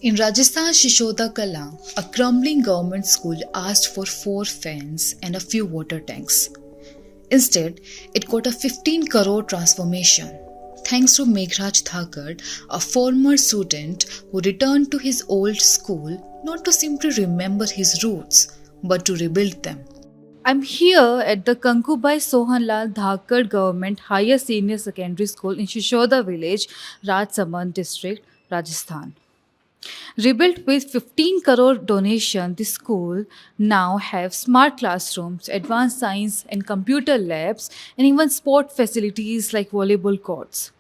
In Rajasthan Shishoda Kala, a crumbling government school asked for 4 fans and a few water tanks. Instead, it got a 15 crore transformation, thanks to Meghraj Thakar, a former student who returned to his old school not to simply remember his roots, but to rebuild them. I'm here at the Kankubai Sohanlal Thakar Government Higher Senior Secondary School in Shishoda village, Rajsamand district, Rajasthan. Rebuilt with 15 crore donation, the school now have smart classrooms, advanced science and computer labs, and even sport facilities like volleyball courts.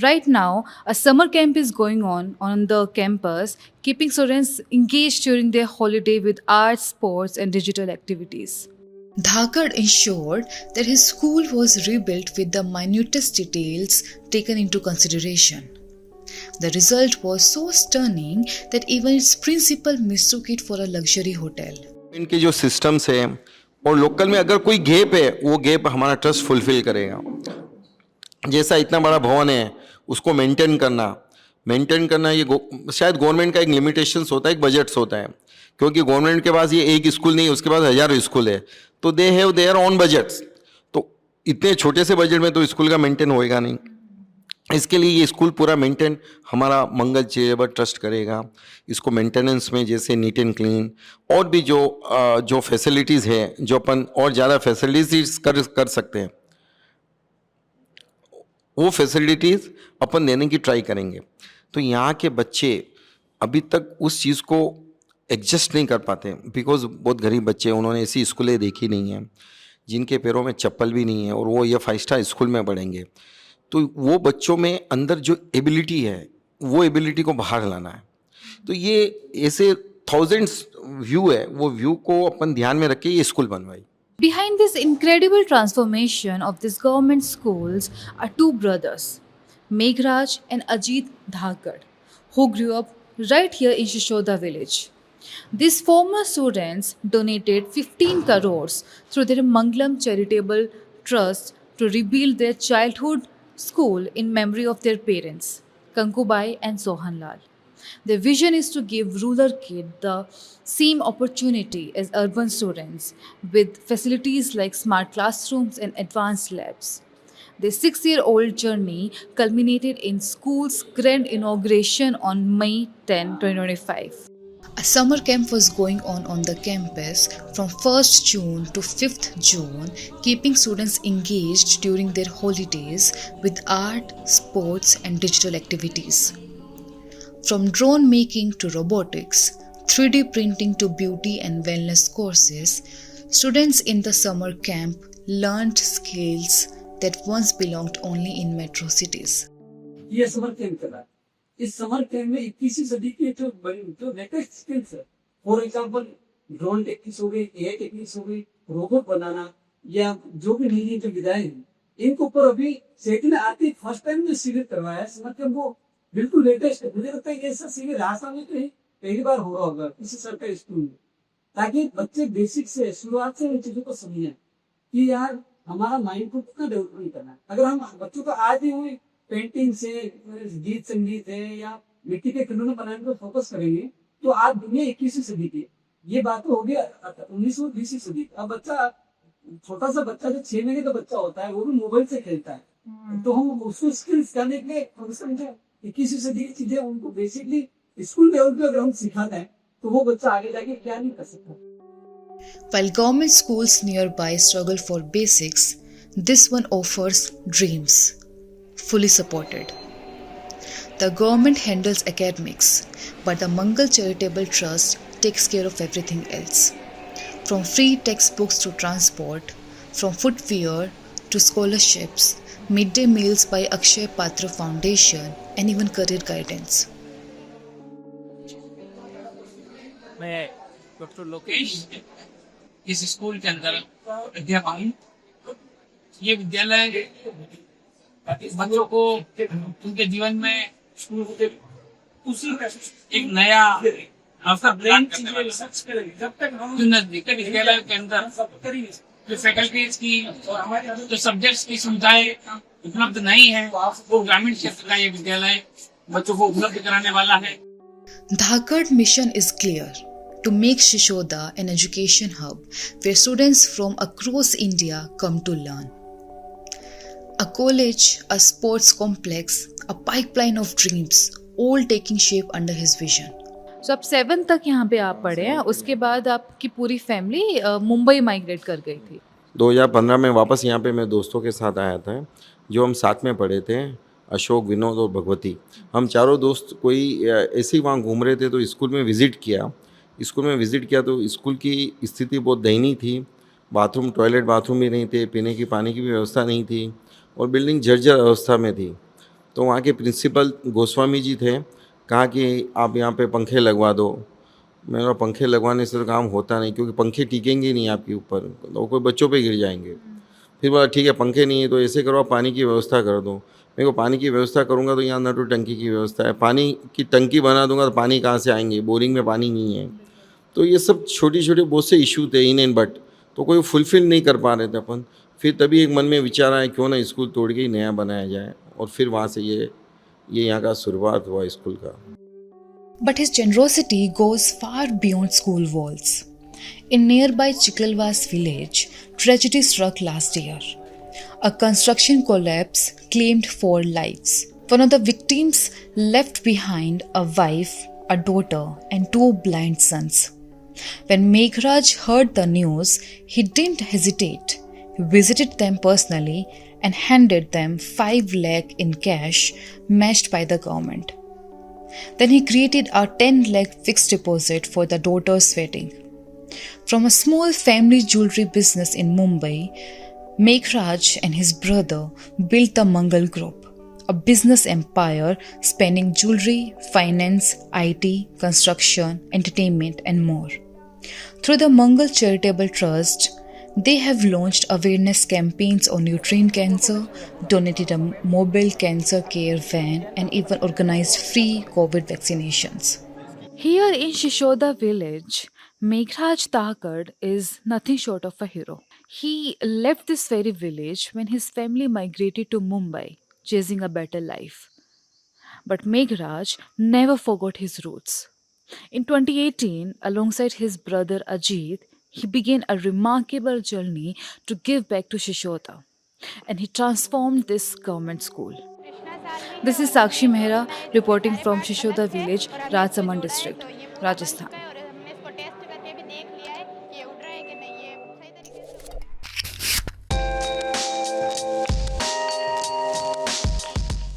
Right now, a summer camp is going on the campus, keeping students engaged during their holiday with arts, sports, and digital activities. Dhakar ensured that his school was rebuilt with the minutest details taken into consideration. The result was so stunning that even its principal mistook it for a luxury hotel. इनके जो systems है और local में अगर कोई gap है वो gap हमारा ट्रस्ट फुलफिल करेगा। जैसा इतना बड़ा भवन है उसको मेंटेन करना ये शायद गवर्नमेंट का एक लिमिटेशंस होता है, एक बजट्स होता है, क्योंकि गवर्नमेंट के पास ये एक स्कूल नहीं, उसके पास हजारों स्कूल है, तो they have their own budgets. तो इतने छोटे से बजट में तो स्कूल का मेंटेन होएगा नहीं। इसके लिए ये स्कूल पूरा मेंटेन हमारा मंगल चैरिटेबल ट्रस्ट करेगा। इसको मेंटेनेंस में जैसे नीट एंड क्लीन और भी जो फैसिलिटीज़ है, जो अपन और ज़्यादा फैसिलिटीज़ कर सकते हैं, वो फैसिलिटीज़ अपन देने की ट्राई करेंगे। तो यहाँ के बच्चे अभी तक उस चीज़ को एडजस्ट नहीं कर पाते, बिकॉज बहुत गरीब बच्चे, उन्होंने ऐसी स्कूलें देखी नहीं हैं, जिनके पैरों में चप्पल भी नहीं है, और वो ये 5 स्टार स्कूल में पढ़ेंगे। तो वो बच्चों में अंदर जो एबिलिटी है, वो एबिलिटी को बाहर लाना है। तो ये ऐसे थाउजेंड्स व्यू है, वो व्यू को अपन ध्यान में रख के ये स्कूल बनवाई। Behind this incredible transformation of these government schools are 2 brothers, Meghraj and Ajit Dhakar, who grew up right here in Shishoda village. These former students donated 15 crores through their Mangalam Charitable Trust to rebuild their childhood school in memory of their parents, Kankubai and Sohanlal. Their vision is to give rural kids the same opportunity as urban students, with facilities like smart classrooms and advanced labs. Their 6-year-old journey culminated in school's grand inauguration on May 10, 2025. A summer camp was going on the campus from 1st June to 5th June, keeping students engaged during their holidays with art, sports, and digital activities. From drone making to robotics, 3D printing to beauty and wellness courses, students in the summer camp learned skills that once belonged only in metro cities. ये summer camp चला। इस summer camp में 21वीं सदी के जो latest skills है, for example drone techniques हो गई, एआई टेक्निक्स हो गई, रोबोट बनाना, या जो भी नई जो विधाएं हैं, इनके ऊपर अभी सेठ ने आते फर्स्ट टाइम जो शिविर करवाया है समर कैंप, वो बिल्कुल लेटेस्ट है। मुझे लगता है ऐसा शिविर राजस्थान में तो पहली बार हो रहा होगा किसी सरकारी स्कूल में, ताकि बच्चे बेसिक से शुरुआत से इन चीजों को समझें कि यार हमारा माइंड को कितना डेवलपमेंट करना है। अगर हम बच्चों को आज भी हुई पेंटिंग से, गीत संगीत है या मिट्टी के खिलौने बनाने पर फोकस करेंगे, तो आज दुनिया 21वीं सदी की, ये बात तो हो गया 1920वीं सदी। अब बच्चा, छोटा सा बच्चा जो 6 महीने का बच्चा होता है, वो भी मोबाइल से खेलता है। तो हम उसको स्किल्स करने के लिए 21वीं सदी की चीजें उनको बेसिकली स्कूल लेवल पे अगर हम सिखाते हैं, तो वो बच्चा आगे जाके क्या नहीं कर सकता। While government schools nearby struggle for basics, this one offers dreams, fully supported. The government handles academics, but the Mangal Charitable Trust takes care of everything else. From free textbooks to transport, from footwear to scholarships, midday meals by Akshay Patra Foundation, and even career guidance. मैं doctor Lokesh इस school के अंदर अध्यापक हूँ। ये विद्यालय बच्चों को उनके जीवन में एक नया अवसर प्रदान करने वाला। जो नजदीकी विद्यालय के अंदर जो फैकल्टीज की, जो सब्जेक्ट्स की सुविधाएं उपलब्ध नहीं है, वो ग्रामीण क्षेत्र का ये विद्यालय बच्चों को उपलब्ध कराने वाला है। Dhakad mission is clear to make Shishoda an education hub where students from across India come to learn. A college, a sports complex, a pipeline of dreams, all taking shape under his vision. So आप 7 तक यहाँ पे आप पढ़े हैं, उसके बाद आपकी पूरी फैमिली मुंबई माइग्रेट कर गई थी. 2015 में वापस यहाँ पे मैं दोस्तों के साथ आया था, जो हम साथ में पढ़े थे, अशोक, विनोद और भगवती। हम चारों दोस्त कोई ऐसे ही वहाँ घूम रहे थे तो स्कूल में विज़िट किया। तो स्कूल की स्थिति बहुत दयनीय थी। टॉयलेट बाथरूम भी नहीं थे, पीने की पानी की भी व्यवस्था नहीं थी और बिल्डिंग जर्जर अवस्था में थी। तो वहाँ के प्रिंसिपल गोस्वामी जी थे, कहा कि आप यहाँ पे पंखे लगवा दो। मैंने कहा पंखे लगवाने से तो काम होता नहीं, क्योंकि पंखे टिकेंगे नहीं आपके ऊपर, तो कोई बच्चों पे गिर जाएंगे। फिर बोला ठीक है पंखे नहीं है तो ऐसे करो, आप पानी की व्यवस्था कर दो। मेरे को पानी की व्यवस्था करूँगा तो यहाँ न तो टंकी की व्यवस्था है, पानी की टंकी बना दूंगा तो पानी कहाँ से आएंगे, बोरिंग में पानी नहीं है। तो ये सब छोटे छोटे बहुत से इशू थे इन एंड बट, तो कोई फुलफिल नहीं कर पा रहे थे अपन। फिर तभी एक मन में विचार आया क्यों ना स्कूल तोड़ के ही नया बनाया जाए, और फिर वहाँ से ये यहाँ का शुरुआत हुआ स्कूल का। But his generosity goes far beyond school walls. In nearby Chiklalwas village, tragedy struck last year. A construction collapse claimed 4 lives. One of the victims left behind a wife, a daughter, and 2 blind sons. When Meghraj heard the news, he didn't hesitate. He visited them personally and handed them 5 lakh in cash matched by the government. Then he created a 10 lakh fixed deposit for the daughter's wedding. From a small family jewelry business in Mumbai, Meghraj and his brother built the Mangal Group, a business empire spanning jewelry, finance, IT, construction, entertainment, and more. Through the Mangal Charitable Trust, they have launched awareness campaigns on uterine cancer, donated a mobile cancer care van, and even organized free COVID vaccinations. Here in Shishoda village, Meghraj Dhakad is nothing short of a hero. He left this very village when his family migrated to Mumbai, chasing a better life. But Meghraj never forgot his roots. In 2018, alongside his brother Ajit, he began a remarkable journey to give back to Shishoda, and he transformed this government school. This is Sakshi Mehra reporting from Shishoda village, Rajsamand district, Rajasthan.